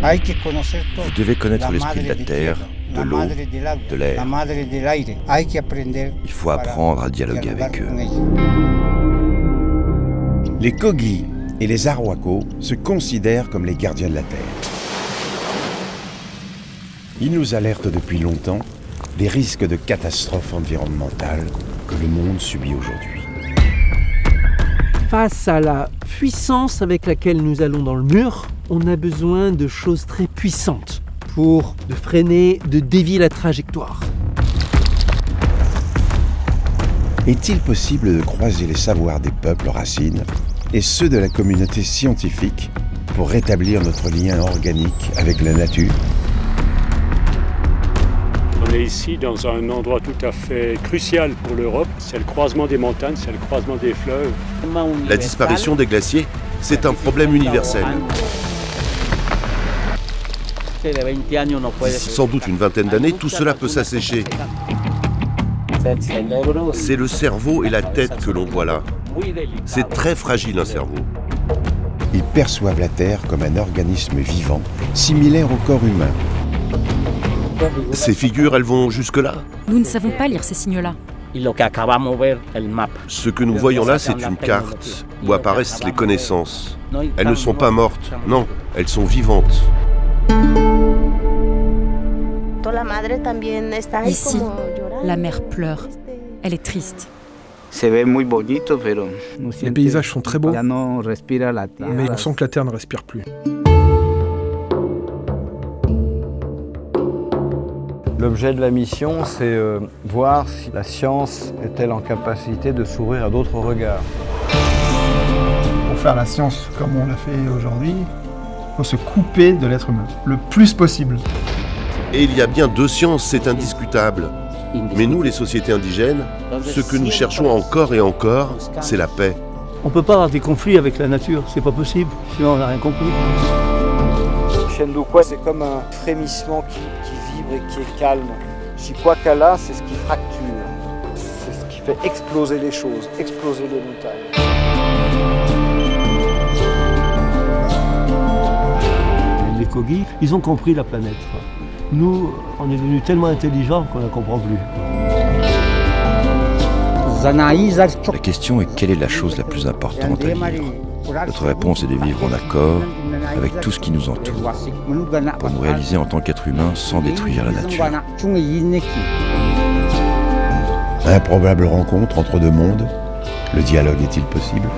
Vous devez connaître l'esprit de la terre, de l'eau, de l'air. Il faut apprendre à dialoguer avec eux. Les Kogi et les Arhuaco se considèrent comme les gardiens de la terre. Ils nous alertent depuis longtemps des risques de catastrophes environnementales que le monde subit aujourd'hui. Face à la puissance avec laquelle nous allons dans le mur, on a besoin de choses très puissantes pour freiner, de dévier la trajectoire. Est-il possible de croiser les savoirs des peuples racines et ceux de la communauté scientifique pour rétablir notre lien organique avec la nature? On est ici dans un endroit tout à fait crucial pour l'Europe. C'est le croisement des montagnes, c'est le croisement des fleuves. La disparition des glaciers, c'est un problème universel. D'ici sans doute une vingtaine d'années, tout cela peut s'assécher. C'est le cerveau et la tête que l'on voit là. C'est très fragile un cerveau. Ils perçoivent la Terre comme un organisme vivant, similaire au corps humain. Ces figures, elles vont jusque-là? Nous ne savons pas lire ces signes-là. Ce que nous voyons là, c'est une carte où apparaissent les connaissances. Elles ne sont pas mortes, non, elles sont vivantes. Ici, la mer pleure. Elle est triste. Les paysages sont très beaux, mais on sent que la Terre ne respire plus. L'objet de la mission, c'est voir si la science est-elle en capacité de s'ouvrir à d'autres regards. Pour faire la science comme on l'a fait aujourd'hui, il faut se couper de l'être humain, le plus possible. Et il y a bien deux sciences, c'est indiscutable. Mais nous, les sociétés indigènes, ce que nous cherchons encore et encore, c'est la paix. On ne peut pas avoir des conflits avec la nature, c'est pas possible, sinon on n'a rien compris. Shendukwa, c'est comme un frémissement qui vibre et qui est calme. Chikwakala, c'est ce qui fracture. C'est ce qui fait exploser les choses, exploser les montagnes. Les Kogi, ils ont compris la planète. Nous, on est devenus tellement intelligents qu'on ne comprend plus. La question est quelle est la chose la plus importante à vivre? Notre réponse est de vivre en accord avec tout ce qui nous entoure, pour nous réaliser en tant qu'être humain sans détruire la nature. Improbable rencontre entre deux mondes, le dialogue est-il possible?